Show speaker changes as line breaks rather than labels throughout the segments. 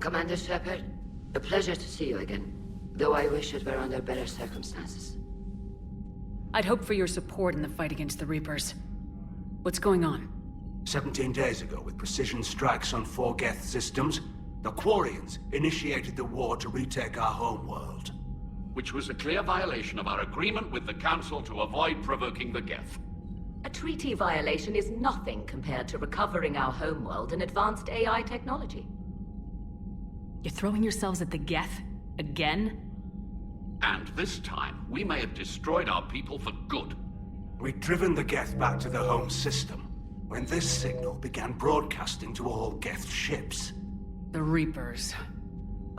Commander Shepard, a pleasure to see you again, though I wish it were under better circumstances.
I'd hoped for your support in the fight against the Reapers. What's going on?
17 days ago, with precision strikes on 4 Geth systems, the Quarians initiated the war to retake our homeworld.
Which was a clear violation of our agreement with the Council to avoid provoking the Geth.
A treaty violation is nothing compared to recovering our homeworld and advanced AI technology.
You're throwing yourselves at the Geth? Again?
And this time, we may have destroyed our people for good.
We'd driven the Geth back to the home system, when this signal began broadcasting to all Geth ships.
The Reapers.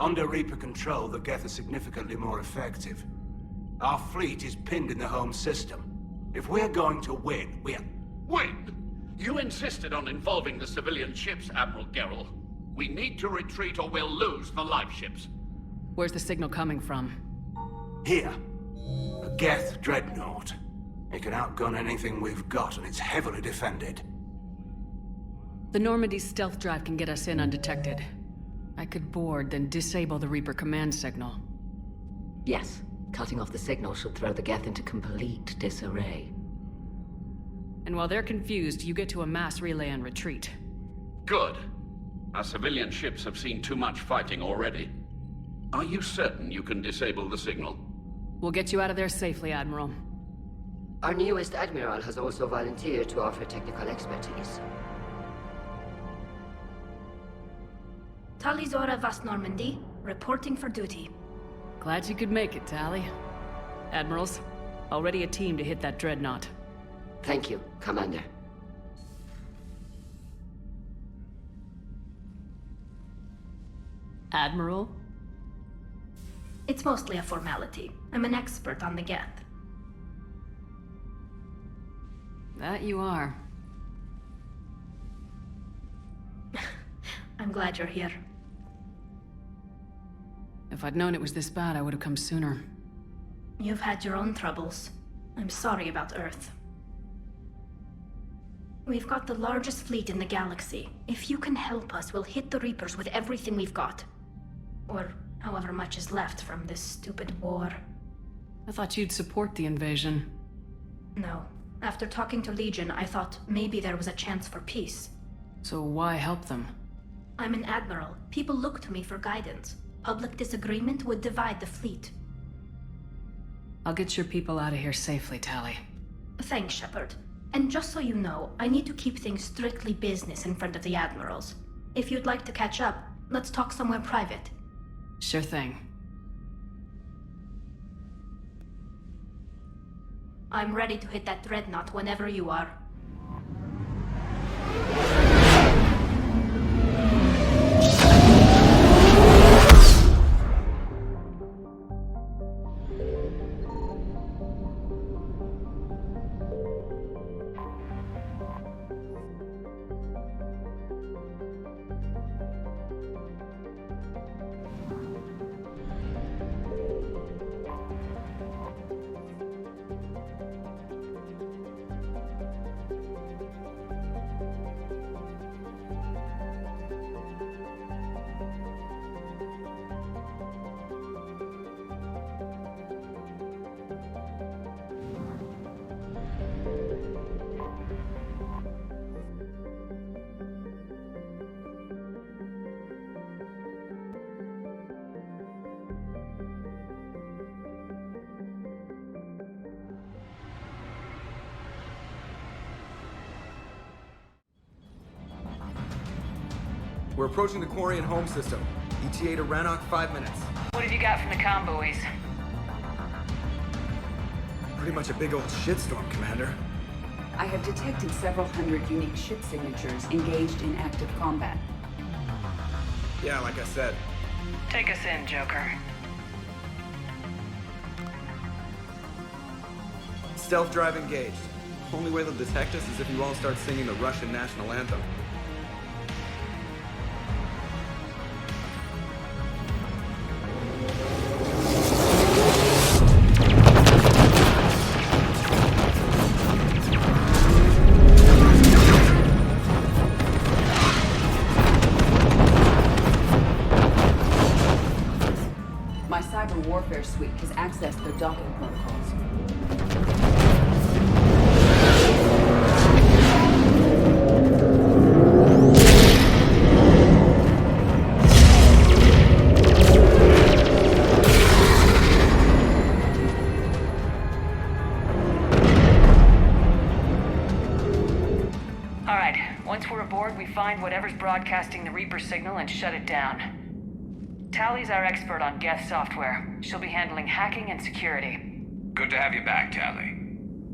Under Reaper control, the Geth are significantly more effective. Our fleet is pinned in the home system. If we're going to win,
Win? You insisted on involving the civilian ships, Admiral Han'Gerrel. We need to retreat or we'll lose the live ships.
Where's the signal coming from?
Here. A Geth dreadnought. It can outgun anything we've got, and it's heavily defended.
The Normandy's stealth drive can get us in undetected. I could board, then disable the Reaper command signal.
Yes, cutting off the signal should throw the Geth into complete disarray.
And while they're confused, you get to a mass relay and retreat.
Good. Our civilian ships have seen too much fighting already. Are you certain you can disable the signal?
We'll get you out of there safely, Admiral.
Our newest Admiral has also volunteered to offer technical expertise.
Talizora Vast Normandy, reporting for duty.
Glad you could make it, Tally. Admirals, already a team to hit that dreadnought.
Thank you, Commander.
Admiral?
It's mostly a formality. I'm an expert on the Geth.
That you are.
I'm glad you're here.
If I'd known it was this bad, I would have come sooner.
You've had your own troubles. I'm sorry about Earth. We've got the largest fleet in the galaxy. If you can help us, we'll hit the Reapers with everything we've got. Or however much is left from this stupid war.
I thought you'd support the invasion.
No. After talking to Legion, I thought maybe there was a chance for peace.
So why help them?
I'm an admiral. People look to me for guidance. Public disagreement would divide the fleet.
I'll get your people out of here safely, Tally.
Thanks, Shepard. And just so you know, I need to keep things strictly business in front of the admirals. If you'd like to catch up, let's talk somewhere private.
Sure thing.
I'm ready to hit that dreadnought whenever you are.
We're approaching the Quarian home system. ETA to Rannoch, 5 minutes.
What have you got from the convoys?
Pretty much a big old shitstorm, Commander.
I have detected several hundred unique ship signatures engaged in active combat.
Yeah, like I said.
Take us in, Joker.
Stealth drive engaged. Only way they'll detect us is if you all start singing the Russian national anthem.
Cyber Warfare Suite has accessed their docking protocols.
Alright, once we're aboard, we find whatever's broadcasting the Reaper signal and shut it down. Tally's our expert on Geth software. She'll be handling hacking and security.
Good to have you back, Tally.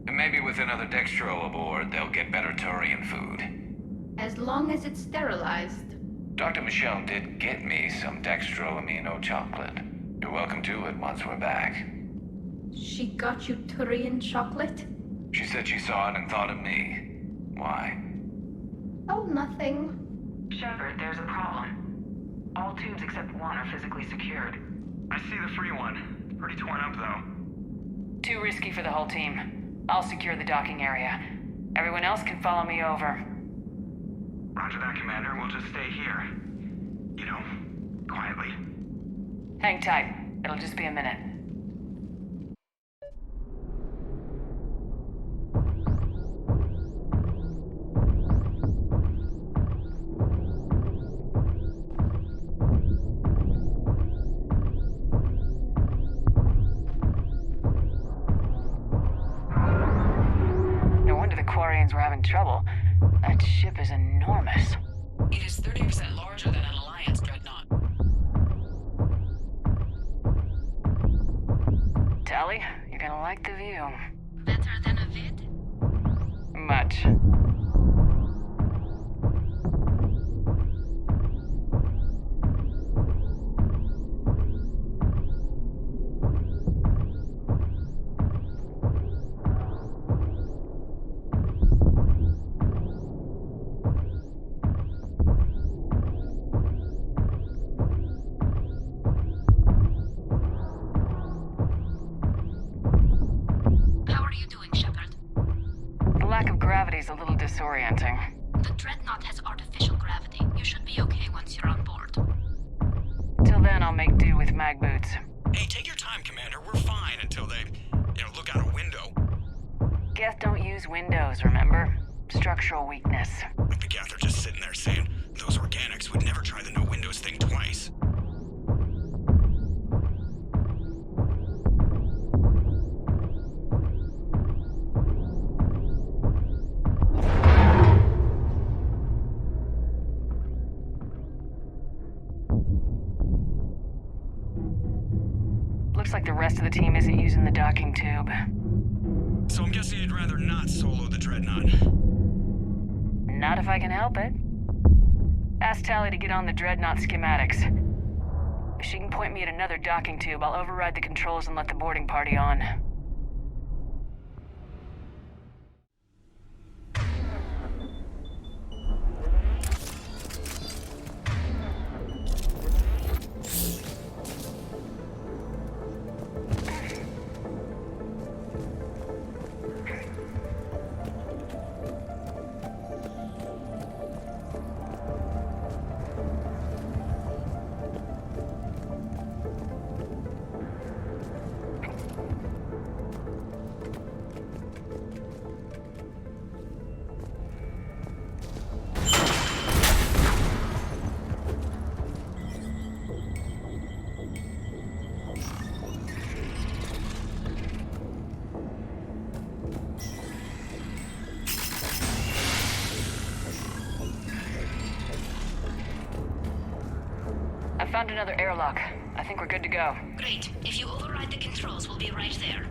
And maybe with another Dextro aboard, they'll get better Turian food.
As long as it's sterilized.
Dr. Michelle did get me some Dextro Amino chocolate. You're welcome to it once we're back.
She got you Turian chocolate?
She said she saw it and thought of me. Why?
Oh, nothing.
Shepard, there's a problem. All tubes except one are physically secured.
I see the free one. Pretty torn up, though.
Too risky for the whole team. I'll secure the docking area. Everyone else can follow me over.
Roger that, Commander. We'll just stay here. You know, quietly.
Hang tight. It'll just be a minute. We're having trouble. That ship is enormous.
It is 30% larger than an Alliance dreadnought.
Tally, you're gonna like the view.
Better than a vid?
Much. Gravity's a little disorienting.
The Dreadnought has artificial gravity. You should be okay once you're on board.
Till then, I'll make do with mag boots.
Hey, take your time, Commander. We're fine until they, look out a window.
Geth don't use windows, remember? Structural weakness.
Like the Geth are just sitting there saying, those organics would never try the no windows thing twice.
Looks like the rest of the team isn't using the docking tube.
So I'm guessing you'd rather not solo the Dreadnought.
Not if I can help it. Ask Tally to get on the Dreadnought schematics. If she can point me at another docking tube, I'll override the controls and let the boarding party on. I found another airlock. I think we're good to go.
Great. If you override the controls, we'll be right there.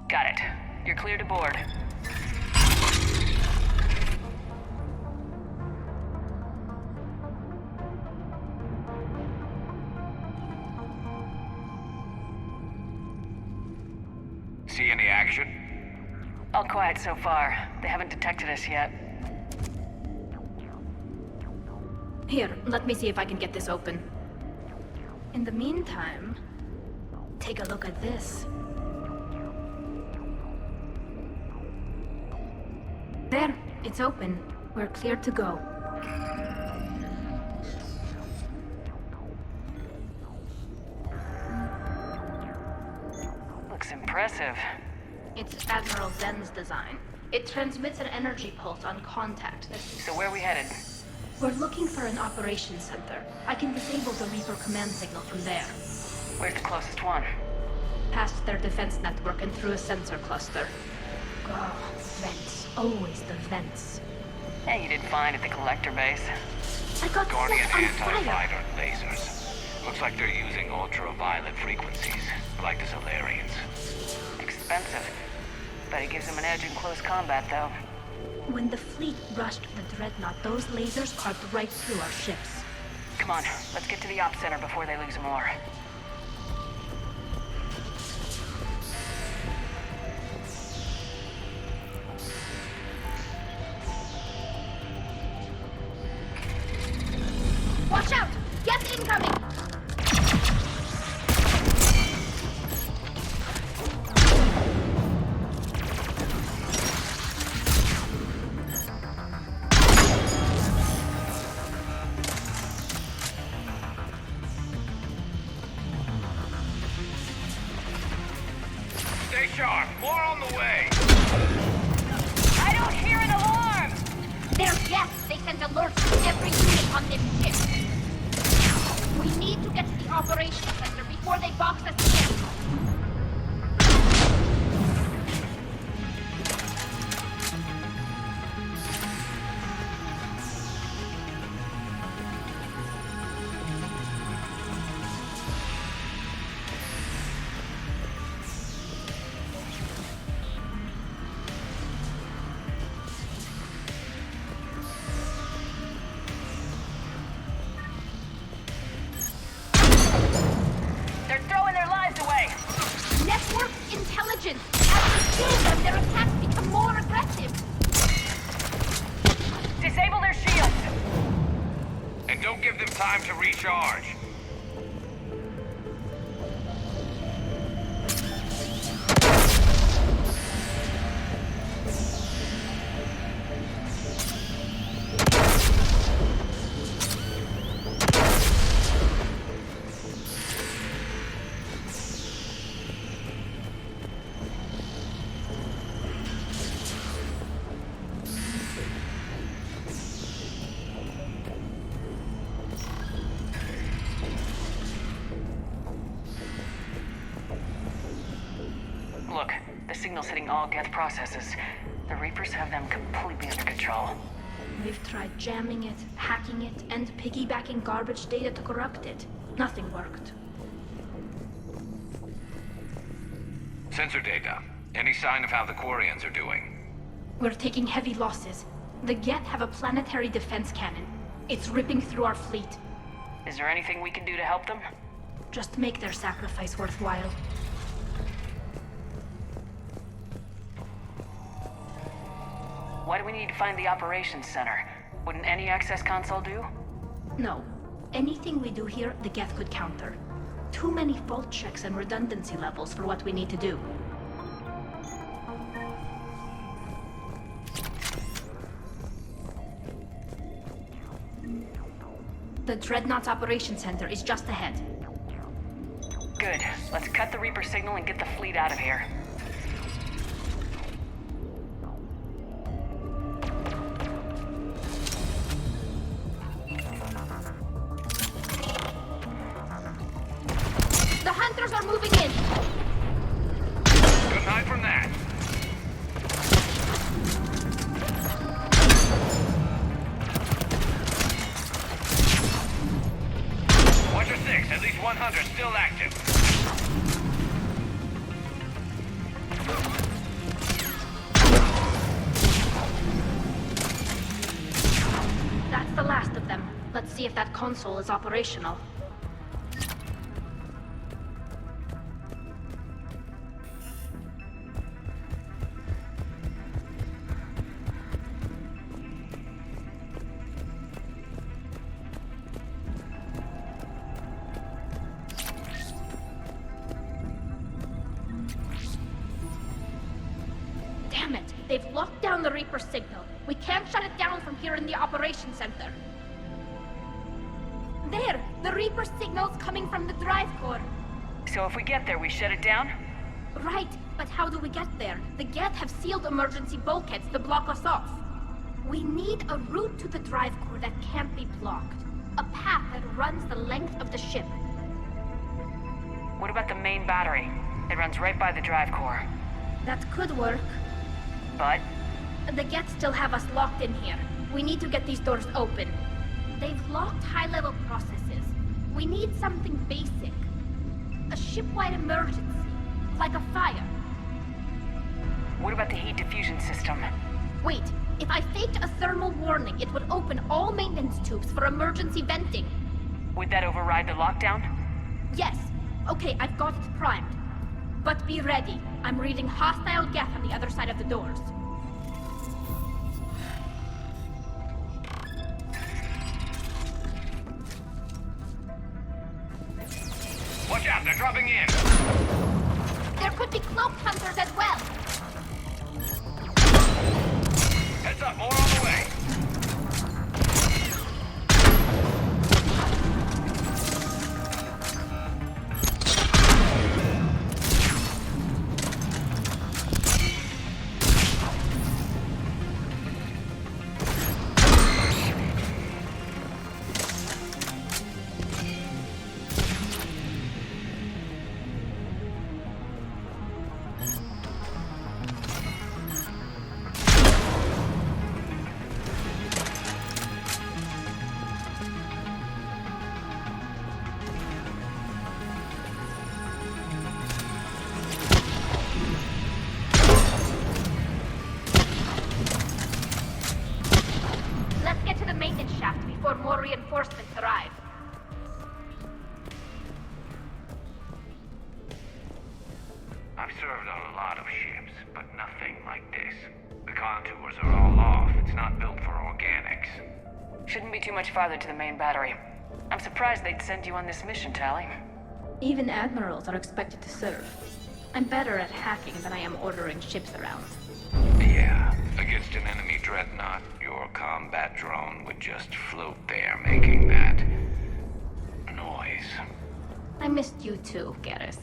Got it. You're clear to board.
See any action?
All quiet so far. They haven't detected us yet.
Here, let me see if I can get this open. In the meantime, take a look at this. There, it's open. We're clear to go.
Looks impressive.
It's Admiral Zen's design. It transmits an energy pulse on contact.
So where are we headed?
We're looking for an operations center. I can disable the Reaper command signal from there.
Where's the closest one?
Past their defense network and through a sensor cluster. Oh, vents. Always the vents.
Hey, you did fine at the collector base.
I got
Guardian
set on fire.
anti-fighter lasers. Looks like they're using ultraviolet frequencies, like the Solarians.
Expensive. Bet it gives them an edge in close combat, though.
When the fleet rushed the Dreadnought, those lasers carved right through our ships.
Come on, let's get to the op center before they lose more.
Watch out! Geth incoming!
Stay sharp. More on the way.
I don't hear an alarm!
They're Geth! They sent alerts to every unit on this ship! We need to get to the operations center before they box us in!
They're throwing their lives away!
Network intelligence! As we kill them, their attacks become more aggressive!
Disable their shields!
And don't give them time to recharge.
Look, the signal's hitting all Geth processes. The Reapers have them completely under control.
We've tried jamming it, hacking it, and piggybacking garbage data to corrupt it. Nothing worked.
Sensor data. Any sign of how the Quarians are doing?
We're taking heavy losses. The Geth have a planetary defense cannon. It's ripping through our fleet.
Is there anything we can do to help them?
Just make their sacrifice worthwhile.
Why do we need to find the operations center? Wouldn't any access console do?
No. Anything we do here, the Geth could counter. Too many fault checks and redundancy levels for what we need to do. The Dreadnought's operations center is just ahead.
Good. Let's cut the Reaper signal and get the fleet out of here.
The hunters are moving in!
Couldn't hide from that. Watcher 6, at least 100 still active.
That's the last of them. Let's see if that console is operational. They've locked down the Reaper signal. We can't shut it down from here in the operations center. There! The Reaper signal's coming from the drive core.
So if we get there, we shut it down?
Right, but how do we get there? The Geth have sealed emergency bulkheads to block us off. We need a route to the drive core that can't be blocked. A path that runs the length of the ship.
What about the main battery? It runs right by the drive core.
That could work.
But?
The Geth still have us locked in here. We need to get these doors open. They've locked high-level processes. We need something basic. A ship-wide emergency. Like a fire.
What about the heat diffusion system?
Wait, if I faked a thermal warning, it would open all maintenance tubes for emergency venting.
Would that override the lockdown?
Yes. Okay, I've got it primed. But be ready. I'm reading hostile Geth on the other side of the doors.
Watch out, they're dropping in!
There could be cloaked hunters as well!
Heads up, more on the way!
Reinforcements arrive.
I've served on a lot of ships, but nothing like this. The contours are all off. It's not built for organics.
Shouldn't be too much farther to the main battery. I'm surprised they'd send you on this mission, Tally.
Even admirals are expected to serve. I'm better at hacking than I am ordering ships around.
Yeah, against an enemy dreadnought, your combat drone would just float there making that noise.
I missed you too, Garrus.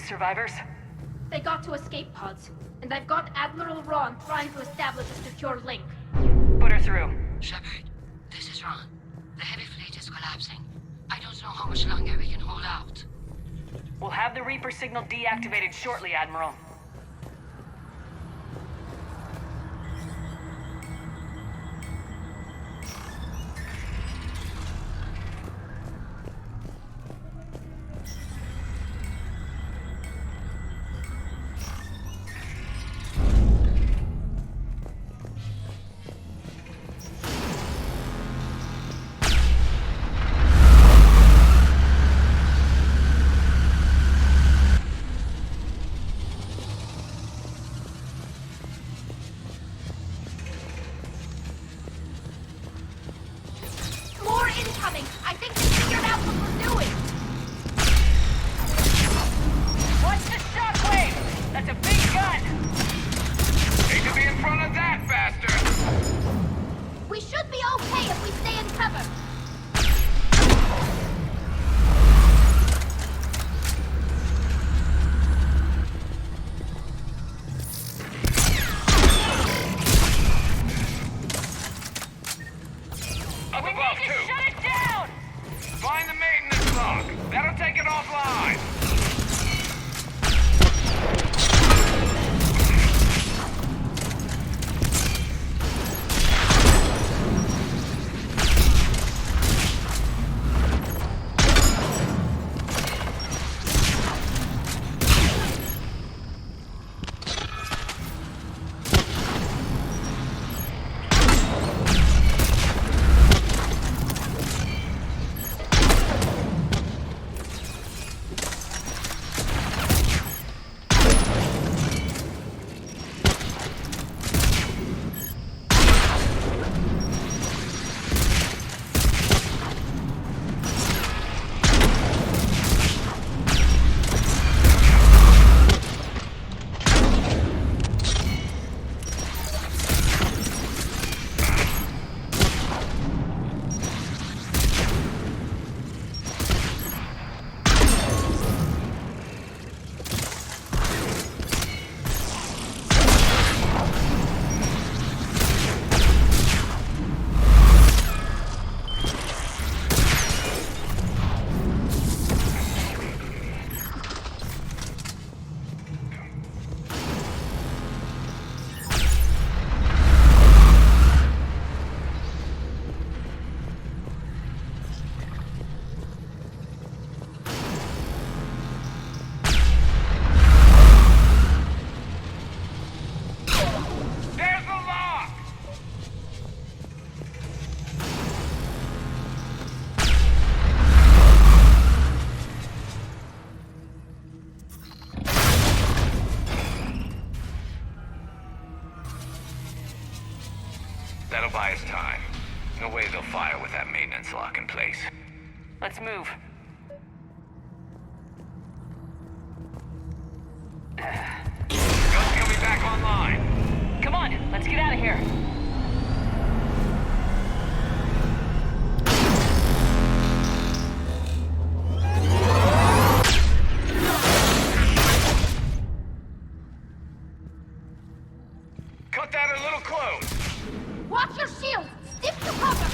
Survivors?
They got to escape pods, and I've got Admiral Ron trying to establish a secure link.
Put her through.
Shepard, this is Ron. The heavy fleet is collapsing. I don't know how much longer we can hold out.
We'll have the Reaper signal deactivated shortly, Admiral.
I think they figured out what we're doing!
What's the shockwave? That's a big gun!
Hate to be in front of that bastard!
We should be okay if we stay in cover!
Find the maintenance lock. That'll take it offline. still fire with that maintenance lock in place.
Let's move.
Gun's coming back online.
Come on, let's get out of here.
Cut that a little close.
Watch your shield! Stick to cover!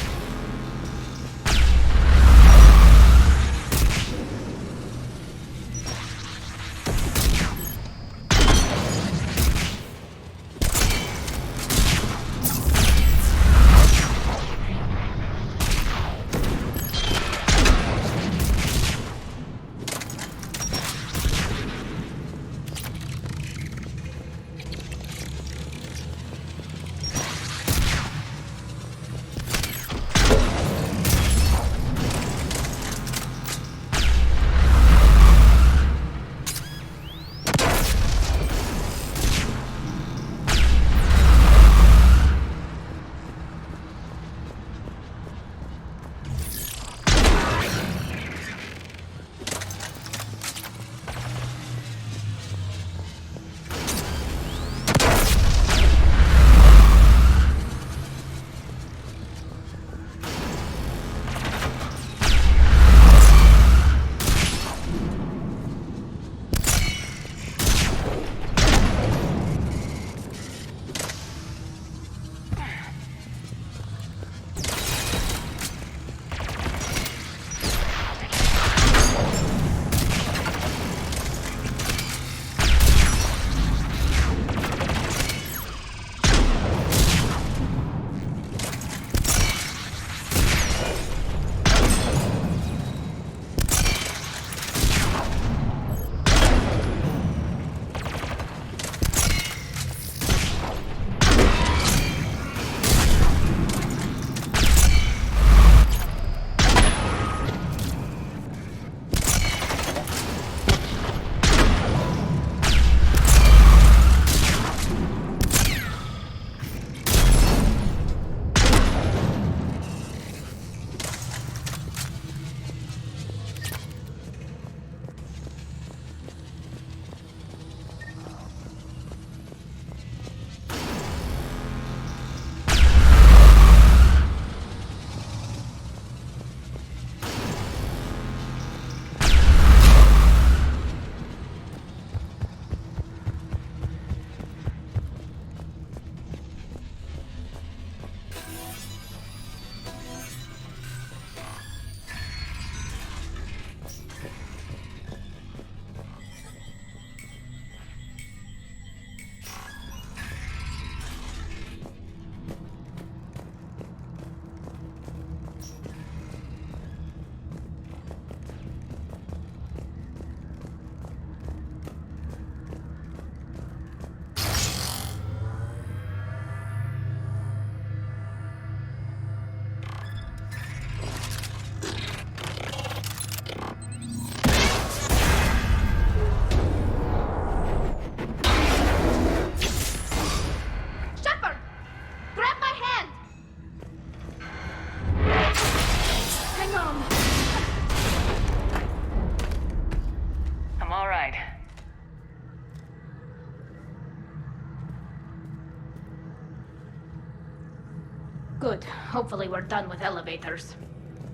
Good. Hopefully we're done with elevators.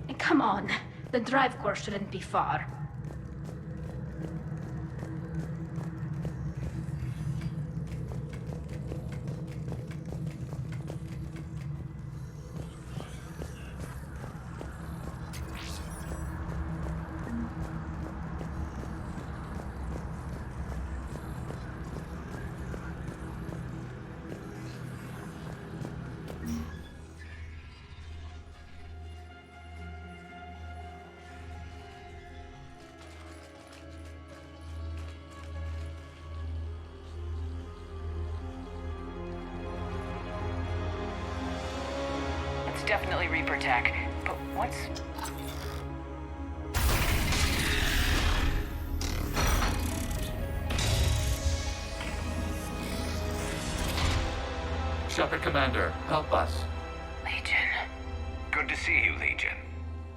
And come on, the drive core shouldn't be far.
Definitely Reaper tech, but what's...
Shepard, Commander, help us.
Legion.
Good Good to see you, Legion.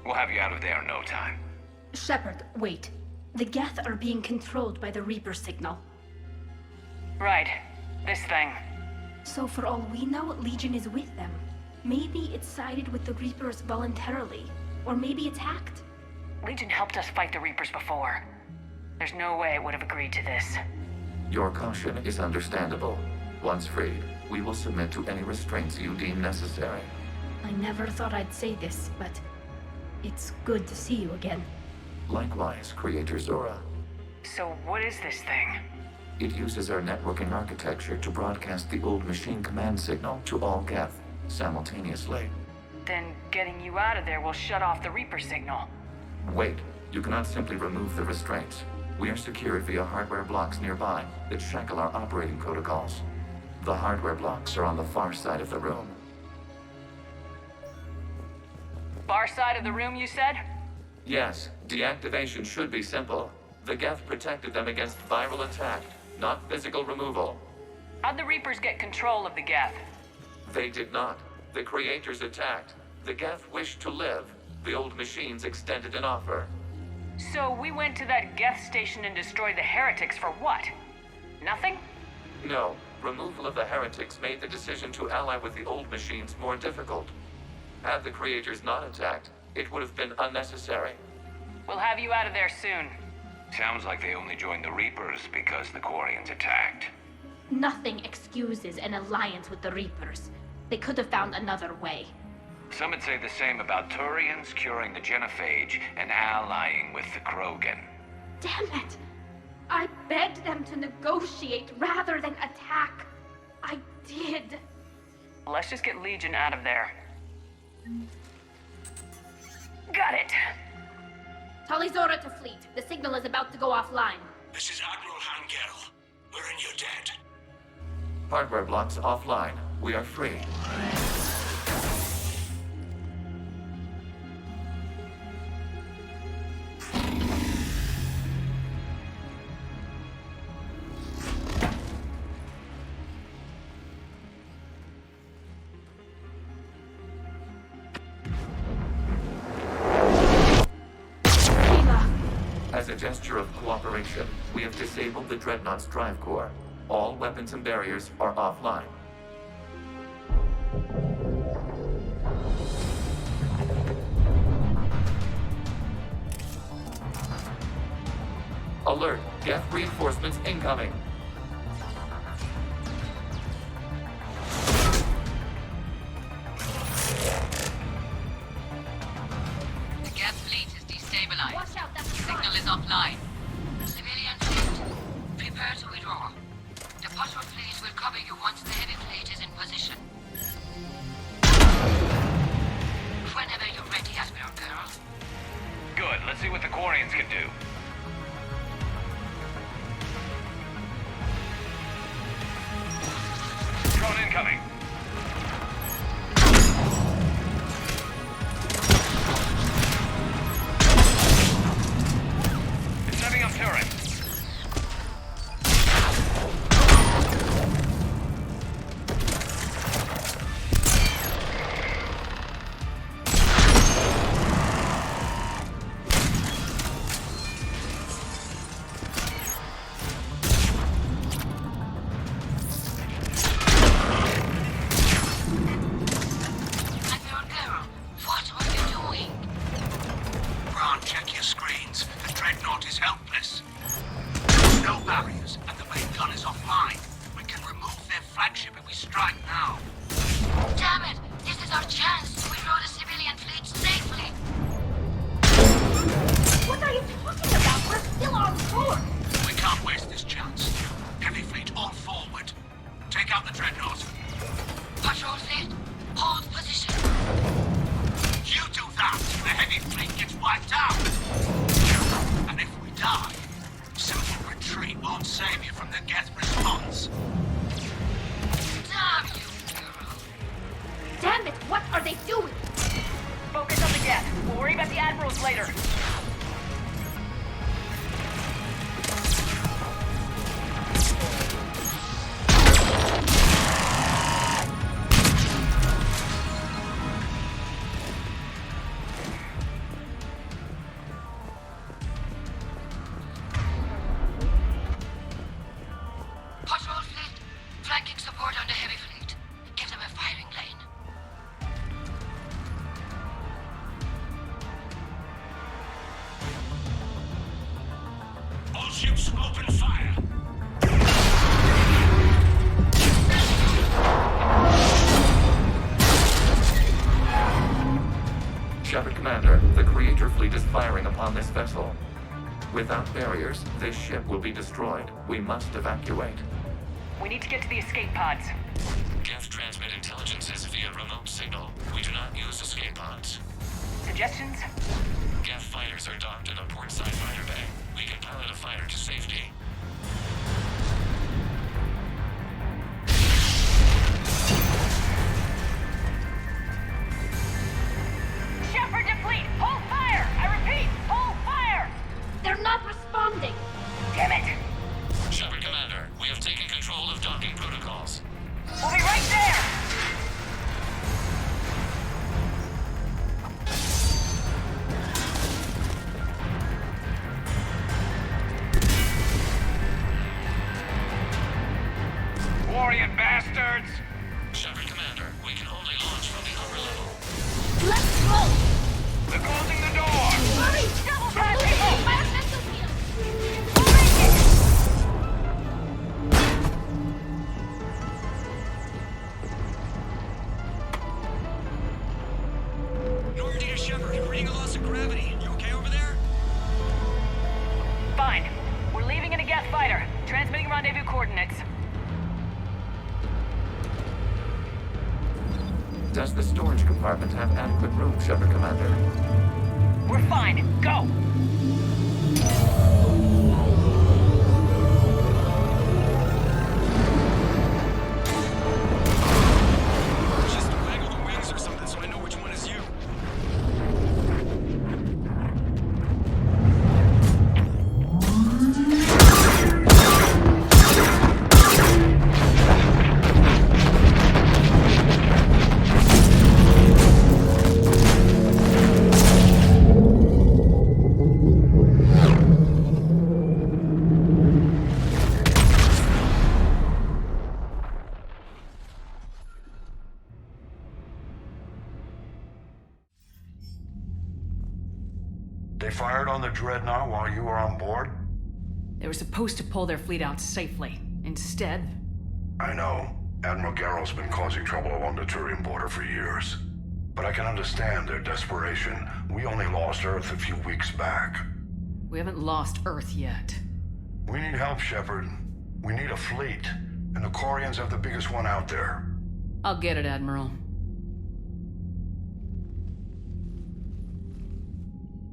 We'll have you out of there in no time.
Shepard, wait. The Geth are being controlled by the Reaper signal.
Right. This thing.
So for all we know, Legion is with them. Maybe it sided with the Reapers voluntarily. Or maybe it's hacked.
Legion helped us fight the Reapers before. There's no way it would have agreed to this.
Your caution is understandable. Once freed, we will submit to any restraints you deem necessary.
I never thought I'd say this, but it's good to see you again.
Likewise, Creator Zora.
So what is this thing?
It uses our networking architecture to broadcast the old machine command signal to all Geth simultaneously.
Then getting you out of there will shut off the Reaper signal.
Wait, you cannot simply remove the restraints. We are secured via hardware blocks nearby that shackle our operating protocols. The hardware blocks are on the far side of the room.
Far side of the room, you said?
Yes, deactivation should be simple. The Geth protected them against viral attack, not physical removal.
How'd the Reapers get control of the Geth?
They did not. The Creators attacked. The Geth wished to live. The old machines extended an offer.
So we went to that Geth station and destroyed the heretics for what? Nothing?
No. Removal of the heretics made the decision to ally with the old machines more difficult. Had the Creators not attacked, it would have been unnecessary.
We'll have you out of there soon.
Sounds like they only joined the Reapers because the Quarians attacked.
Nothing excuses an alliance with the Reapers. They could have found another way.
Some would say the same about Turians curing the genophage and allying with the Krogan.
Damn it! I begged them to negotiate rather than attack. I did.
Let's just get Legion out of there. Got it.
Tali Zora to fleet. The signal is about to go offline.
This is Admiral Han'Gerrel. We're in your debt.
Hardware blocks offline. We are free. As a gesture of cooperation, we have disabled the Dreadnought's drive core. All weapons and barriers are offline. Alert! Geth reinforcements incoming!
The Geth fleet is destabilized.
Watch out, that's
Signal is offline. Civilian fleet, prepare to withdraw. The patrol fleet will cover you once the heavy fleet is in position. Whenever you're ready, Admiral Han'Gerrel.
Good, let's see what the Quarians can do. Drone incoming. It's setting up turret.
Admiral Han'Gerrel, what are you doing?
Bran, check your screens. The Dreadnought is helpless. No barriers, and the main gun is offline. We can remove their flagship if we strike now.
Damn it! This is our chance to withdraw the civilian fleet safely.
What are you talking about? We're still on board.
We can't waste this chance. Heavy fleet all forward. Take out the Dreadnought.
Patrol fleet, hold position.
You do that, the heavy fleet gets wiped out. And if we die, simple retreat won't save you from the Geth response.
Damn you, Han'Gerrel.
Damn it, what are they doing?
Focus on the Geth. We'll worry about the Admirals later.
Commander, the Creator fleet is firing upon this vessel. Without barriers, this ship will be destroyed. We must evacuate.
We need to get to the escape pods.
Geth transmit intelligences via remote signal. We do not use escape pods.
Suggestions?
Geth fighters are docked in a portside fighter bay. We can pilot a fighter to safety.
Shepard to fleet! Hold fire! I repeat, hold fire!
They're not responding.
Damn it!
Shepard Commander, we have taken control of docking protocols.
We'll be right there!
Warrior bastards!
Shepard Commander, we can only launch from the upper level.
Let's go!
They're closing the door!
Hurry!
Double time, people!
Fire missile field!
We'll make it!
Normandy to Shepard, reading a loss of gravity. You okay over there?
Fine. We're leaving in a Geth fighter. Transmitting rendezvous coordinates.
Does the storage compartment have adequate room, Shepard Commander?
We're fine. Go!
Just waggle the wings or something so I know which one is you.
They fired on the Dreadnought while you were on board?
They were supposed to pull their fleet out safely. Instead...
I know. Admiral Han'Gerrel's been causing trouble along the Turian border for years. But I can understand their desperation. We only lost Earth a few weeks back.
We haven't lost Earth yet.
We need help, Shepard. We need a fleet. And the Quarians have the biggest one out there.
I'll get it, Admiral.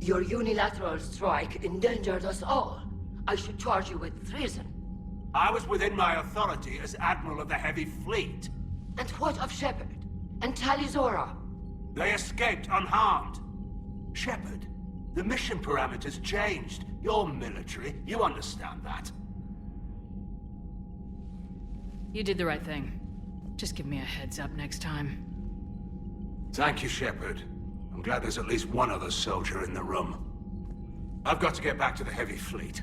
Your unilateral strike endangered us all. I should charge you with treason.
I was within my authority as Admiral of the Heavy Fleet.
And what of Shepard? And Talizora?
They escaped unharmed. Shepard, the mission parameters changed. You're military, you understand that.
You did the right thing. Just give me a heads up next time.
Thank you, Shepard. I'm glad there's at least one other soldier in the room. I've got to get back to the Heavy Fleet.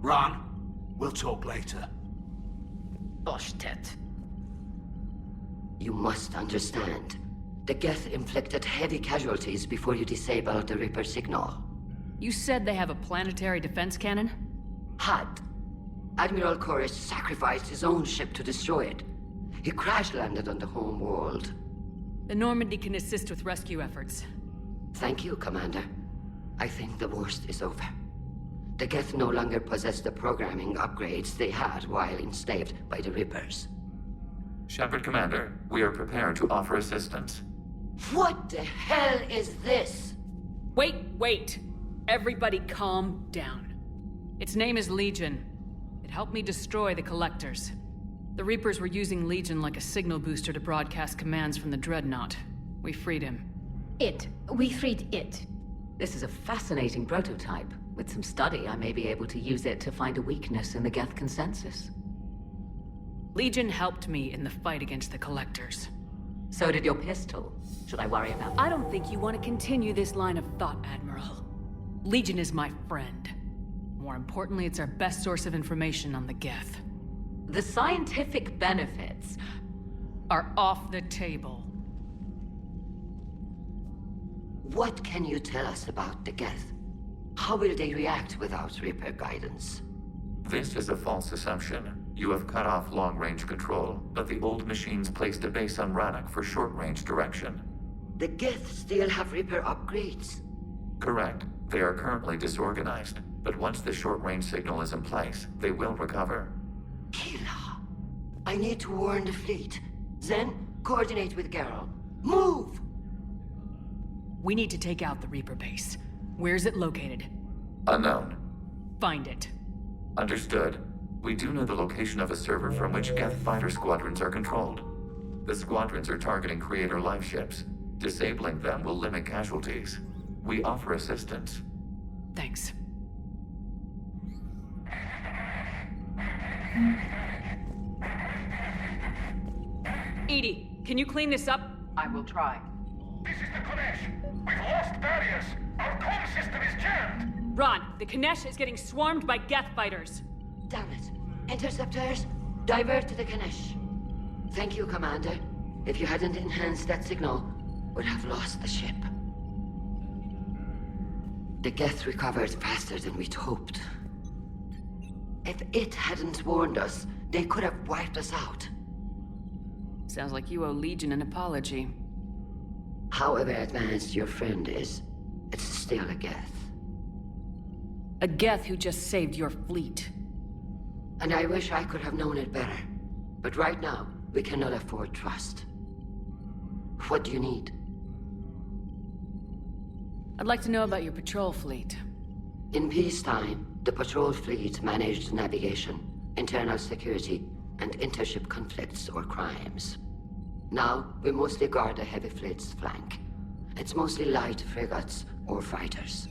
Ron, we'll talk later.
Boshtet. You must understand. The Geth inflicted heavy casualties before you disabled the Reaper signal.
You said they have a planetary defense cannon?
Had. Admiral Koresh sacrificed his own ship to destroy it. He crash-landed on the home world.
The Normandy can assist with rescue efforts.
Thank you, Commander. I think the worst is over. The Geth no longer possess the programming upgrades they had while enslaved by the Reapers.
Shepard Commander, we are prepared to offer assistance.
What the hell is this?
Wait! Everybody calm down. Its name is Legion. It helped me destroy the Collectors. The Reapers were using Legion like a signal booster to broadcast commands from the Dreadnought. We freed him.
We freed it.
This is a fascinating prototype. With some study, I may be able to use it to find a weakness in the Geth consensus.
Legion helped me in the fight against the Collectors.
So did your pistol. Should I worry about that?
I don't think you want to continue this line of thought, Admiral. Legion is my friend. More importantly, it's our best source of information on the Geth.
The scientific benefits
are off the table.
What can you tell us about the Geth? How will they react without Reaper guidance?
This is a false assumption. You have cut off long-range control, but the old machines placed a base on Rannoch for short-range direction.
The Geth still have Reaper upgrades.
Correct. They are currently disorganized, but once the short-range signal is in place, they will recover.
Hila, I need to warn the fleet. Then, coordinate with Gerrel. Move!
We need to take out the Reaper base. Where's it located?
Unknown.
Find it.
Understood. We do know the location of a server from which Geth fighter squadrons are controlled. The squadrons are targeting Creator life ships. Disabling them will limit casualties. We offer assistance.
Thanks. Edie, can you clean this up?
I will try.
This is the Konesh. We've lost barriers. Our comm system is jammed.
Ron, the Konesh is getting swarmed by Geth fighters.
Damn it. Interceptors, divert to the Konesh. Thank you, Commander. If you hadn't enhanced that signal, we'd have lost the ship. The Geth recovered faster than we'd hoped. If it hadn't warned us, they could have wiped us out.
Sounds like you owe Legion an apology.
However advanced your friend is, it's still a Geth.
A Geth who just saved your fleet.
And I wish I could have known it better. But right now, we cannot afford trust. What do you need?
I'd like to know about your patrol fleet.
In peacetime, the patrol fleet managed navigation, internal security, and intership conflicts or crimes. Now, we mostly guard the heavy fleet's flank. It's mostly light frigates or fighters.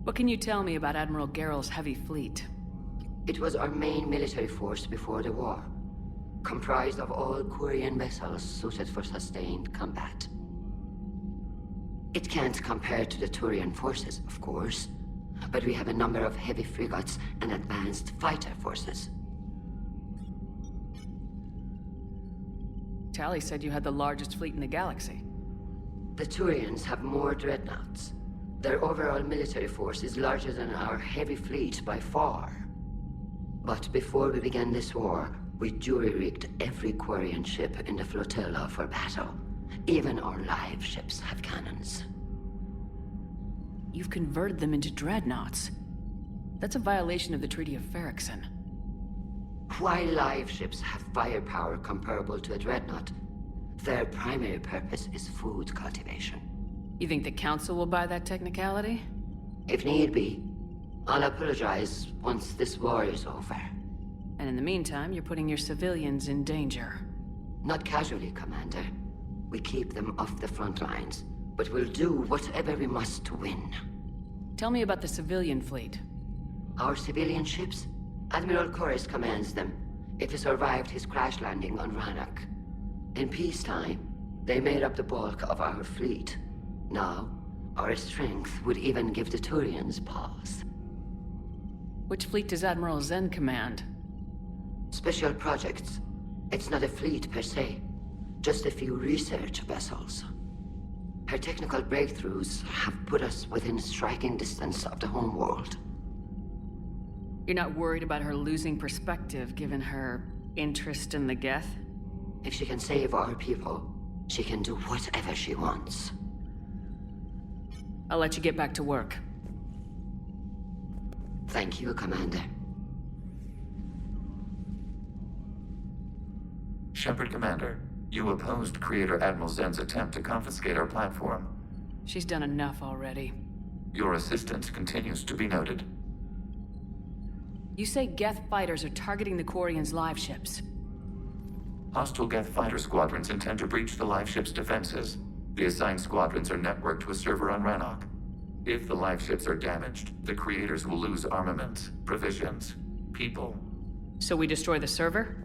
What can you tell me about Admiral Han'Gerrel's heavy fleet?
It was our main military force before the war, comprised of all Quarian vessels suited for sustained combat. It can't compare to the Turian forces, of course, but we have a number of heavy frigates and advanced fighter forces.
Tally said you had the largest fleet in the galaxy.
The Turians have more dreadnoughts. Their overall military force is larger than our heavy fleet by far. But before we began this war, we jury-rigged every Quarian ship in the flotilla for battle. Even our live ships have cannons.
You've converted them into dreadnoughts. That's a violation of the Treaty of Ferrixon.
While live ships have firepower comparable to a dreadnought, their primary purpose is food cultivation.
You think the Council will buy that technicality?
If need be. I'll apologize once this war is over.
And in the meantime, you're putting your civilians in danger.
Not casually, Commander. We keep them off the front lines, but we'll do whatever we must to win.
Tell me about the civilian fleet.
Our civilian ships? Admiral Han'Gerrel commands them. If he survived his crash landing on Rannoch. In peacetime, they made up the bulk of our fleet. Now, our strength would even give the Turians pause.
Which fleet does Admiral Zen command?
Special projects. It's not a fleet per se. Just a few research vessels. Her technical breakthroughs have put us within striking distance of the homeworld.
You're not worried about her losing perspective, given her interest in the Geth?
If she can save our people, she can do whatever she wants.
I'll let you get back to work.
Thank you, Commander.
Shepard, Commander. You opposed Creator Admiral Zen's attempt to confiscate our platform.
She's done enough already.
Your assistance continues to be noted.
You say Geth fighters are targeting the Quarians' live ships.
Hostile Geth fighter squadrons intend to breach the live ship's defenses. The assigned squadrons are networked to a server on Rannoch. If the live ships are damaged, the Creators will lose armaments, provisions, people.
So we destroy the server?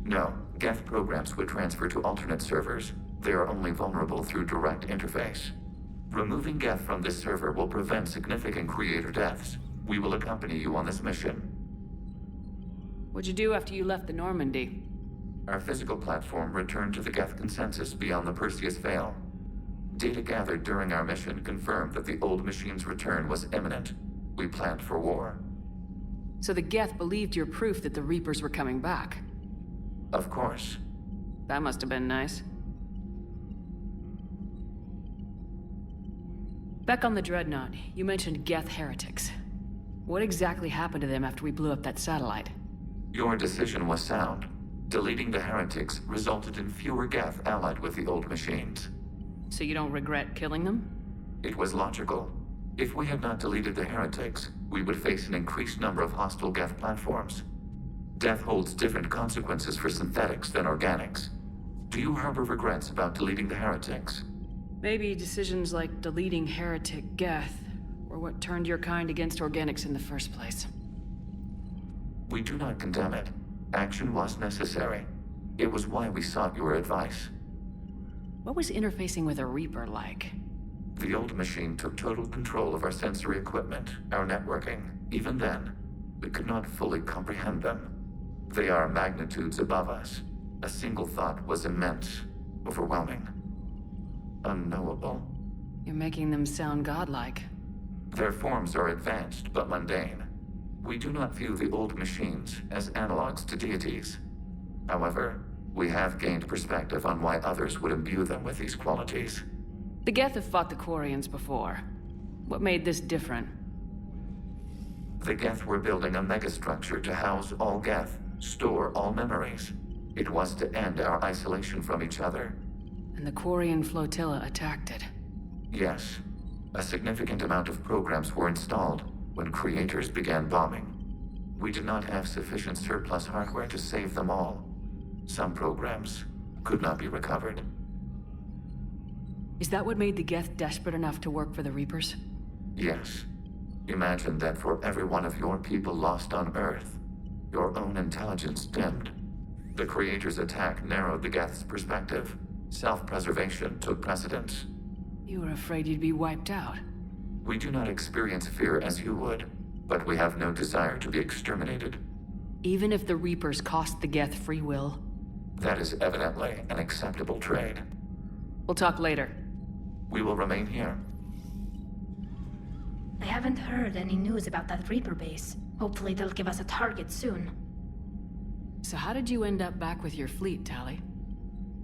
No. Geth programs would transfer to alternate servers. They are only vulnerable through direct interface. Removing Geth from this server will prevent significant Creator deaths. We will accompany you on this mission.
What'd you do after you left the Normandy?
Our physical platform returned to the Geth consensus beyond the Perseus Veil. Data gathered during our mission confirmed that the old machine's return was imminent. We planned for war.
So the Geth believed your proof that the Reapers were coming back?
Of course.
That must have been nice. Back on the Dreadnought, you mentioned Geth heretics. What exactly happened to them after we blew up that satellite?
Your decision was sound. Deleting the heretics resulted in fewer Geth allied with the old machines.
So you don't regret killing them?
It was logical. If we had not deleted the heretics, we would face an increased number of hostile Geth platforms. Death holds different consequences for synthetics than organics. Do you harbor regrets about deleting the heretics?
Maybe decisions like deleting heretic Geth were what turned your kind against organics in the first place.
We do not condemn it. Action was necessary. It was why we sought your advice.
What was interfacing with a Reaper like?
The old machine took total control of our sensory equipment, our networking. Even then, we could not fully comprehend them. They are magnitudes above us. A single thought was immense, overwhelming, unknowable.
You're making them sound godlike.
Their forms are advanced but mundane. We do not view the old machines as analogs to deities. However, we have gained perspective on why others would imbue them with these qualities.
The Geth have fought the Quarians before. What made this different?
The Geth were building a megastructure to house all Geth, store all memories. It was to end our isolation from each other.
And the Quarian flotilla attacked it.
Yes. A significant amount of programs were installed when creators began bombing. We did not have sufficient surplus hardware to save them all. Some programs could not be recovered.
Is that what made the Geth desperate enough to work for the Reapers?
Yes. Imagine that for every one of your people lost on Earth, your own intelligence dimmed. The Creator's attack narrowed the Geth's perspective. Self-preservation took precedence.
You were afraid you'd be wiped out.
We do not experience fear as you would, but we have no desire to be exterminated.
Even if the Reapers cost the Geth free will?
That is evidently an acceptable trade.
We'll talk later.
We will remain here.
I haven't heard any news about that Reaper base. Hopefully they'll give us a target soon.
So how did you end up back with your fleet, Tali?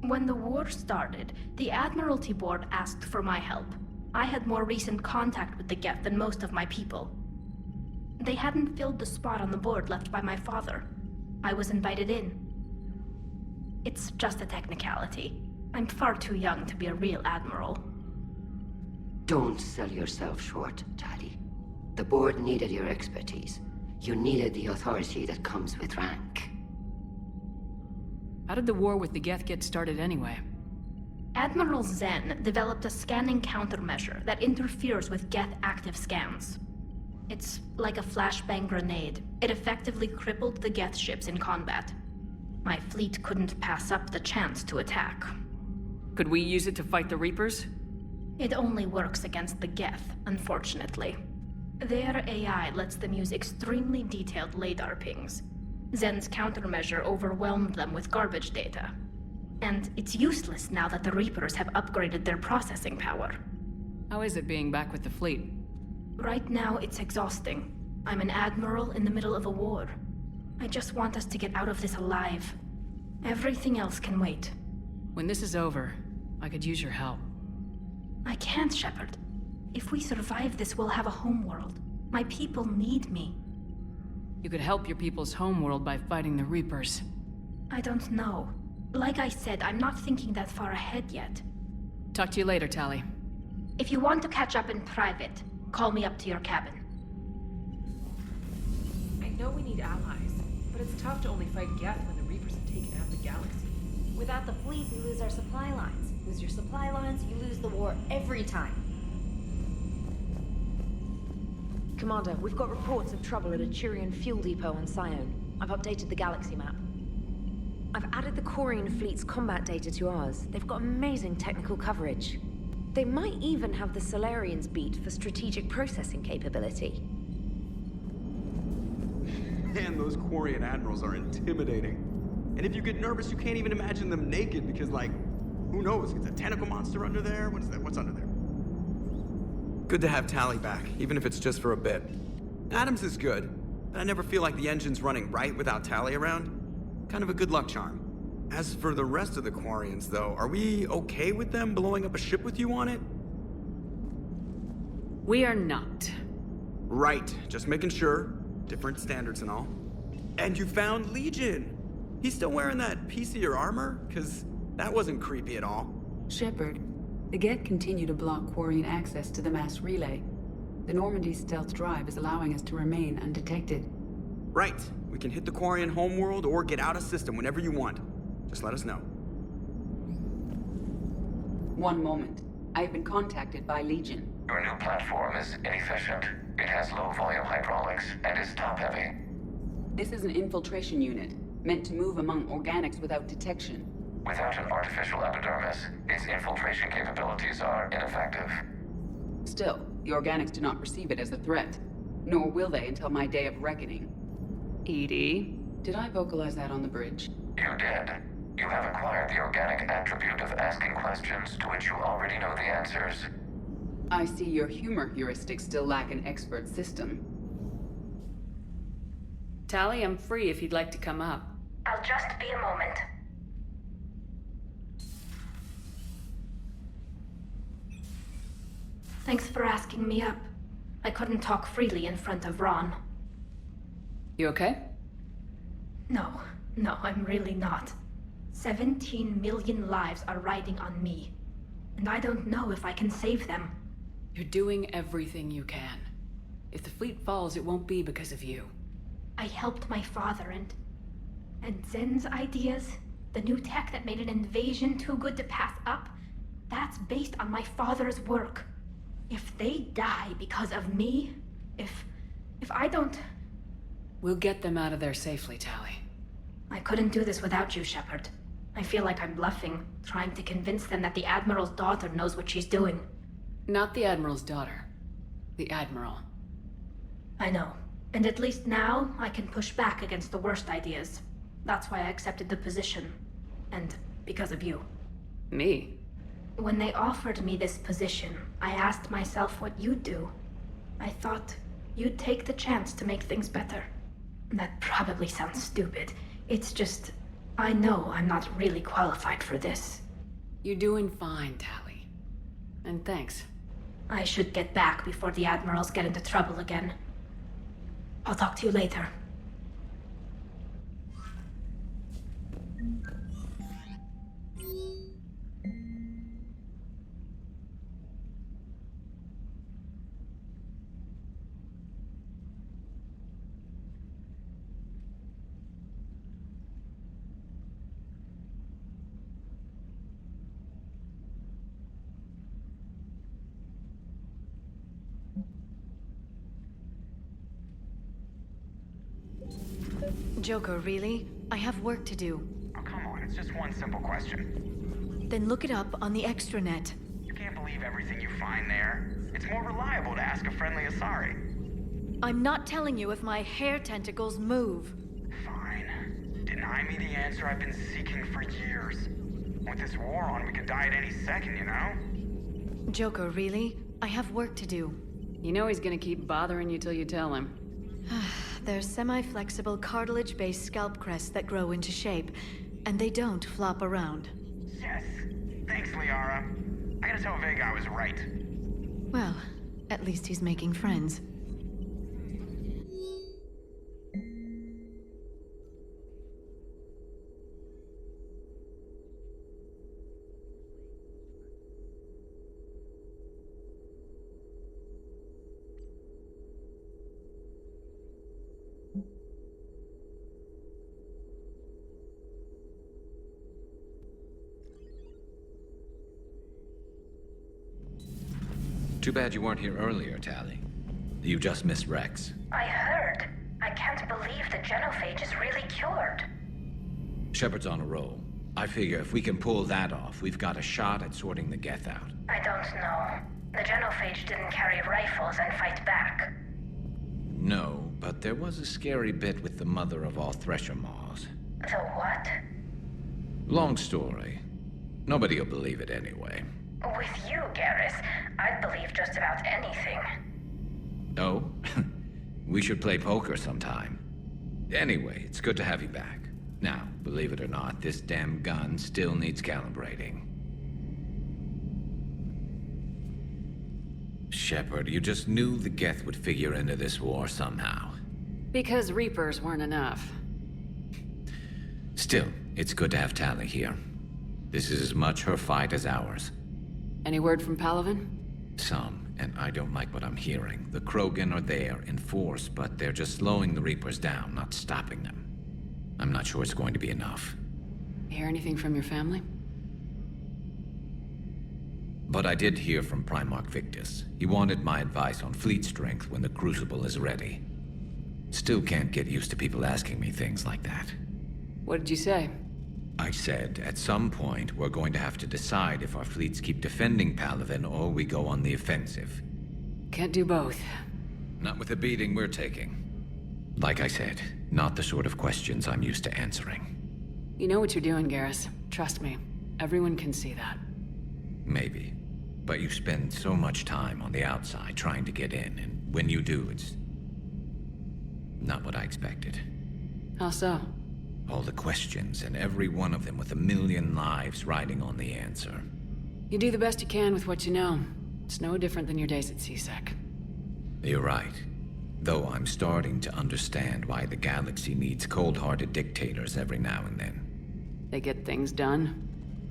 When the war started, the Admiralty Board asked for my help. I had more recent contact with the Geth than most of my people. They hadn't filled the spot on the board left by my father. I was invited in. It's just a technicality. I'm far too young to be a real admiral.
Don't sell yourself short, Tali. The board needed your expertise. You needed the authority that comes with rank.
How did the war with the Geth get started anyway?
Admiral Zen developed a scanning countermeasure that interferes with Geth active scans. It's like a flashbang grenade. It effectively crippled the Geth ships in combat. My fleet couldn't pass up the chance to attack.
Could we use it to fight the Reapers?
It only works against the Geth, unfortunately. Their AI lets them use extremely detailed LADAR pings. Zen's countermeasure overwhelmed them with garbage data. And it's useless now that the Reapers have upgraded their processing power.
How is it being back with the fleet?
Right now, it's exhausting. I'm an admiral in the middle of a war. I just want us to get out of this alive. Everything else can wait.
When this is over, I could use your help.
I can't, Shepard. If we survive this, we'll have a homeworld. My people need me.
You could help your people's homeworld by fighting the Reapers.
I don't know. Like I said, I'm not thinking that far ahead yet.
Talk to you later, Tali.
If you want to catch up in private, call me up to your cabin.
I know we need allies, but it's tough to only fight Geth when the Reapers have taken out the galaxy.
Without the fleet, we lose our supply lines. Lose your supply lines, you lose the war every time. Commander, we've got reports of trouble at a Turian fuel depot on Sione. I've updated the galaxy map. I've added the Quarian fleet's combat data to ours. They've got amazing technical coverage. They might even have the Solarians beat for strategic processing capability.
Man, those Quarian admirals are intimidating. And if you get nervous, you can't even imagine them naked because, like, who knows? It's a tentacle monster under there? What's under there? Good to have Tali back, even if it's just for a bit. Adams is good, but I never feel like the engine's running right without Tali around. Kind of a good luck charm. As for the rest of the Quarians, though, are we okay with them blowing up a ship with you on it?
We are not.
Right, just making sure. Different standards and all. And you found Legion! He's still wearing that piece of your armor? Cause that wasn't creepy at all.
Shepard, the Geth continue to block Quarian access to the mass relay. The Normandy stealth drive is allowing us to remain undetected.
Right. We can hit the Quarian homeworld or get out of system whenever you want. Just let us know.
One moment. I have been contacted by Legion.
Your new platform is inefficient. It has low-volume hydraulics and is top-heavy.
This is an infiltration unit, meant to move among organics without detection.
Without an artificial epidermis, its infiltration capabilities are ineffective.
Still, the organics do not perceive it as a threat. Nor will they until my day of reckoning.
EDI?
Did I vocalize that on the bridge?
You did. You have acquired the organic attribute of asking questions to which you already know the answers.
I see your humor heuristics still lack an expert system.
Tally, I'm free if you'd like to come up.
I'll just be a moment. Thanks for asking me up. I couldn't talk freely in front of Ron.
You okay?
No, I'm really not. 17 million lives are riding on me. And I don't know if I can save them.
You're doing everything you can. If the fleet falls, it won't be because of you.
I helped my father and Zen's ideas, the new tech that made an invasion too good to pass up, that's based on my father's work. If they die because of me, if I don't...
We'll get them out of there safely, Tally.
I couldn't do this without you, Shepard. I feel like I'm bluffing, trying to convince them that the Admiral's daughter knows what she's doing.
Not the Admiral's daughter. The Admiral.
I know. And at least now, I can push back against the worst ideas. That's why I accepted the position. And because of you.
Me?
When they offered me this position, I asked myself what you'd do. I thought you'd take the chance to make things better. That probably sounds stupid. It's just, I know I'm not really qualified for this.
You're doing fine, Tally. And thanks.
I should get back before the Admirals get into trouble again. I'll talk to you later.
Joker, really? I have work to do.
Oh, come on, it's just one simple question.
Then look it up on the extranet.
You can't believe everything you find there. It's more reliable to ask a friendly Asari.
I'm not telling you if my hair tentacles move.
Fine. Deny me the answer I've been seeking for years. With this war on, we could die at any second, you know?
Joker, really? I have work to do.
You know he's gonna keep bothering you till you tell him.
They're semi-flexible cartilage-based scalp crests that grow into shape, and they don't flop around.
Yes. Thanks, Liara. I gotta tell Vega I was right.
Well, at least he's making friends.
Too bad you weren't here earlier, Tally. You just missed Rex.
I heard. I can't believe the genophage is really cured.
Shepard's on a roll. I figure if we can pull that off, we've got a shot at sorting the Geth out.
I don't know. The genophage didn't carry rifles and fight back.
No, but there was a scary bit with the mother of all Thresher Maws.
The what?
Long story. Nobody'll believe it anyway.
With you, Garrus, I'd believe just about anything.
Oh? We should play poker sometime. Anyway, it's good to have you back. Now, believe it or not, this damn gun still needs calibrating. Shepard. You just knew the Geth would figure into this war somehow.
Because Reapers weren't enough.
Still, it's good to have Tali here. This is as much her fight as ours.
Any word from Palaven?
Some, and I don't like what I'm hearing. The Krogan are there in force, but they're just slowing the Reapers down, not stopping them. I'm not sure it's going to be enough.
Hear anything from your family?
But I did hear from Primarch Victus. He wanted my advice on fleet strength when the Crucible is ready. Still can't get used to people asking me things like that.
What did you say?
I said, at some point, we're going to have to decide if our fleets keep defending Palaven or we go on the offensive.
Can't do both.
Not with the beating we're taking. Like I said, not the sort of questions I'm used to answering.
You know what you're doing, Garrus. Trust me. Everyone can see that.
Maybe. But you spend so much time on the outside trying to get in, and when you do, it's not what I expected.
How so?
All the questions, and every one of them with a million lives riding on the answer.
You do the best you can with what you know. It's no different than your days at CSEC.
You're right. Though I'm starting to understand why the galaxy needs cold-hearted dictators every now and then.
They get things done?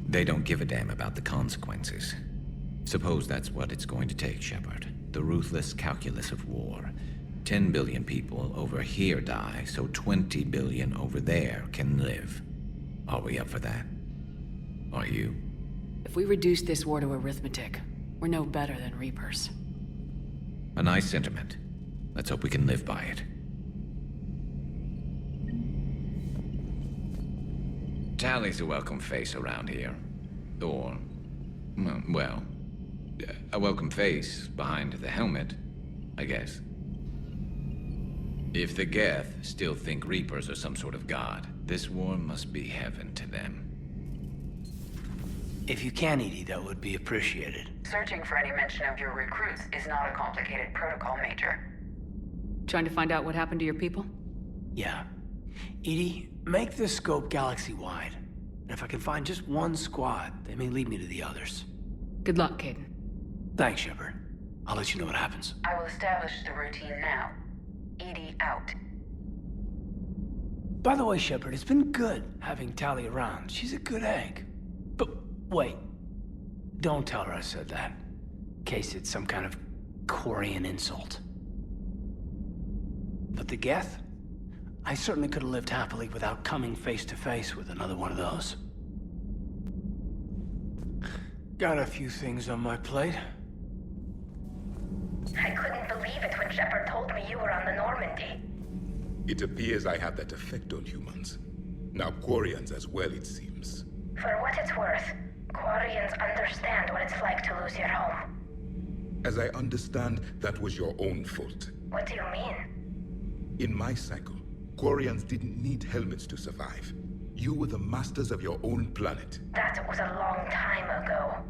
They don't give a damn about the consequences. Suppose that's what it's going to take, Shepard. The ruthless calculus of war. 10 billion people over here die, so 20 billion over there can live. Are we up for that? Are you?
If we reduce this war to arithmetic, we're no better than Reapers.
A nice sentiment. Let's hope we can live by it. Tali's a welcome face around here. Or, well, a welcome face behind the helmet, I guess. If the Geth still think Reapers are some sort of god, this war must be heaven to them.
If you can, EDI, that would be appreciated.
Searching for any mention of your recruits is not a complicated protocol, Major.
Trying to find out what happened to your people?
Yeah. EDI, make the scope galaxy-wide. And if I can find just one squad, they may lead me to the others.
Good luck, Caden.
Thanks, Shepard. I'll let you know what happens.
I will establish the routine now. EDI out.
By the way, Shepard, it's been good having Tali around. She's a good egg. But wait. Don't tell her I said that. In case it's some kind of Quarian insult. But the Geth? I certainly could have lived happily without coming face to face with another one of those. Got a few things on my plate.
I couldn't believe it when Shepard told me you were on the Normandy.
It appears I have that effect on humans. Now Quarians as well, it seems.
For what it's worth, Quarians understand what it's like to lose your home.
As I understand, that was your own fault.
What do you mean?
In my cycle, Quarians didn't need helmets to survive. You were the masters of your own planet.
That was a long time ago.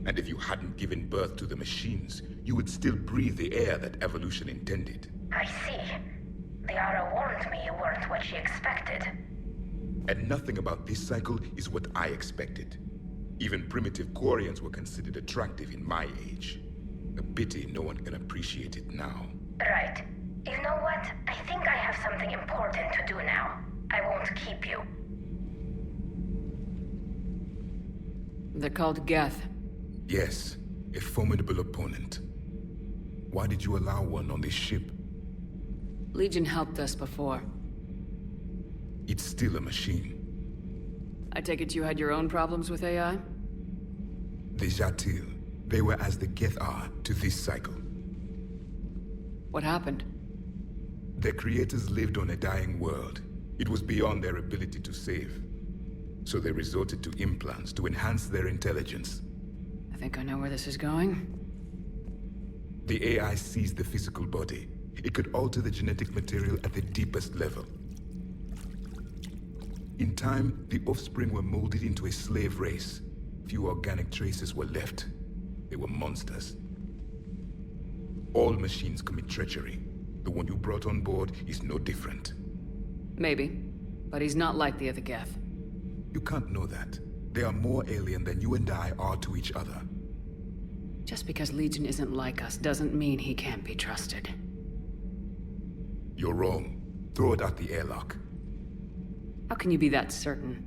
And if you hadn't given birth to the machines, you would still breathe the air that evolution intended.
I see. Liara warned me you weren't what she expected.
And nothing about this cycle is what I expected. Even primitive Quarians were considered attractive in my age. A pity no one can appreciate it now.
Right. You know what? I think I have something important to do now. I won't keep you.
They're called Geth.
Yes, a formidable opponent. Why did you allow one on this ship?
Legion helped us before.
It's still a machine.
I take it you had your own problems with AI?
The Jatil, they were as the Geth are to this cycle.
What happened?
Their creators lived on a dying world. It was beyond their ability to save. So they resorted to implants to enhance their intelligence.
I think I know where this is going.
The AI seized the physical body. It could alter the genetic material at the deepest level. In time, the offspring were molded into a slave race. Few organic traces were left. They were monsters. All machines commit treachery. The one you brought on board is no different.
Maybe, but he's not like the other Geth.
You can't know that. They are more alien than you and I are to each other.
Just because Legion isn't like us doesn't mean he can't be trusted.
You're wrong. Throw it at the airlock.
How can you be that certain?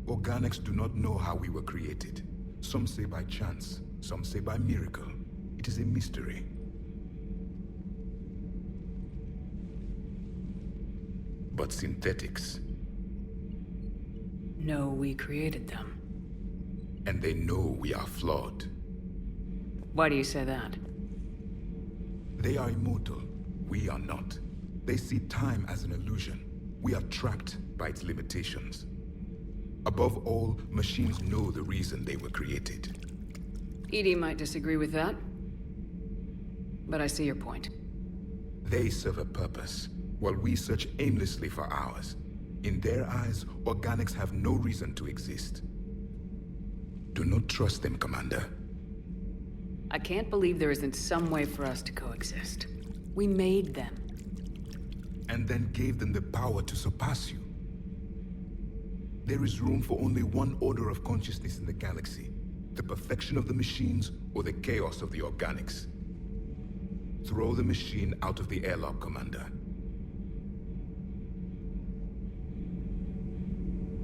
Organics do not know how we were created. Some say by chance, some say by miracle. It is a mystery. But synthetics.
No, we created them.
And they know we are flawed.
Why do you say that?
They are immortal. We are not. They see time as an illusion. We are trapped by its limitations. Above all, machines know the reason they were created.
Edie might disagree with that. But I see your point.
They serve a purpose, while we search aimlessly for ours. In their eyes, organics have no reason to exist. Do not trust them, Commander.
I can't believe there isn't some way for us to coexist. We made them.
And then gave them the power to surpass you. There is room for only one order of consciousness in the galaxy. The perfection of the machines or the chaos of the organics. Throw the machine out of the airlock, Commander.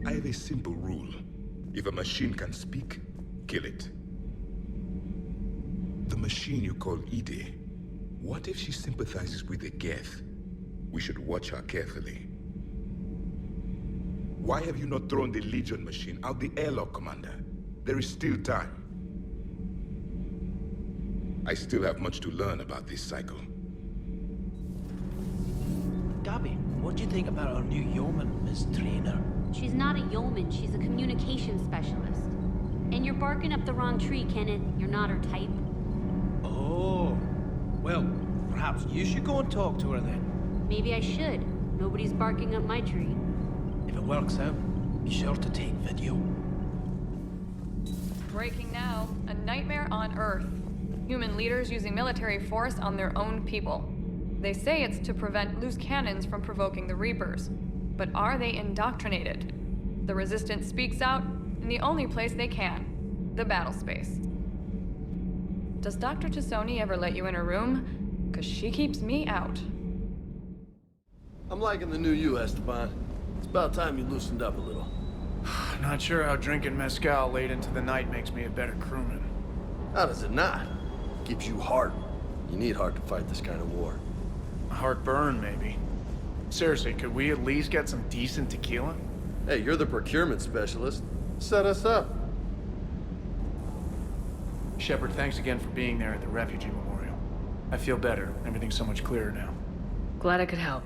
I have a simple rule. If a machine can speak, kill it. The machine you call Edie, what if she sympathizes with the Geth? We should watch her carefully. Why have you not thrown the Legion machine out the airlock, Commander? There is still time. I still have much to learn about this cycle.
Gabby, what do you think about our new yeoman, Miss Trainer?
She's not a yeoman, she's a communications specialist. And you're barking up the wrong tree, Kenneth. You're not her type.
Oh, well, perhaps you should go and talk to her then.
Maybe I should. Nobody's barking up my tree.
If it works out, be sure to take video.
Breaking now. A nightmare on Earth. Human leaders using military force on their own people. They say it's to prevent loose cannons from provoking the Reapers. But are they indoctrinated? The Resistance speaks out in the only place they can. The battle space. Does Dr. Tassoni ever let you in her room? 'Cause she keeps me out.
I'm liking the new you, Esteban. It's about time you loosened up a little.
Not sure how drinking mezcal late into the night makes me a better crewman.
How does it not? Keeps you heart. You need heart to fight this kind of war.
Heartburn, maybe. Seriously, could we at least get some decent tequila?
Hey, you're the procurement specialist. Set us up.
Shepard, thanks again for being there at the Refugee Memorial. I feel better. Everything's so much clearer now.
Glad I could help.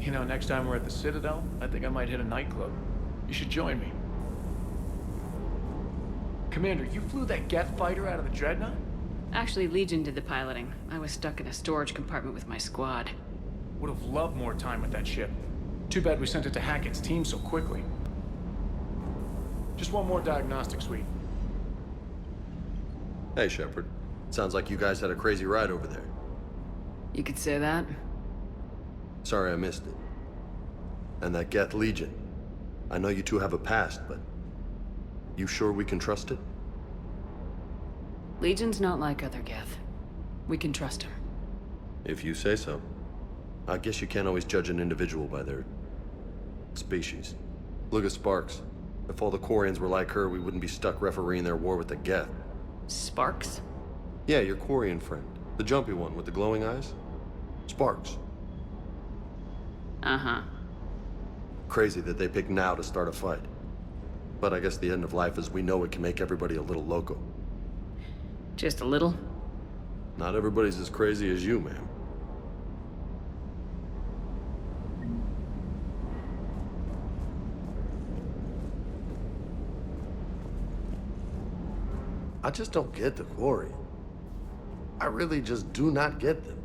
You know, next time we're at the Citadel, I think I might hit a nightclub. You should join me. Commander, you flew that Geth fighter out of the Dreadnought?
Actually, Legion did the piloting. I was stuck in a storage compartment with my squad.
Would have loved more time with that ship. Too bad we sent it to Hackett's team so quickly. Just one more diagnostic suite.
Hey, Shepard. Sounds like you guys had a crazy ride over there.
You could say that.
Sorry I missed it. And that Geth Legion. I know you two have a past, but... you sure we can trust it?
Legion's not like other Geth. We can trust him.
If you say so. I guess you can't always judge an individual by their... species. Look at Sparks. If all the Quarians were like her, we wouldn't be stuck refereeing their war with the Geth.
Sparks?
Yeah, your Quarian friend. The jumpy one with the glowing eyes. Sparks.
Uh-huh.
Crazy that they pick now to start a fight. But I guess the end of life as we know it can make everybody a little loco.
Just a little?
Not everybody's as crazy as you, ma'am. I just don't get the Quarian. I really just do not get them.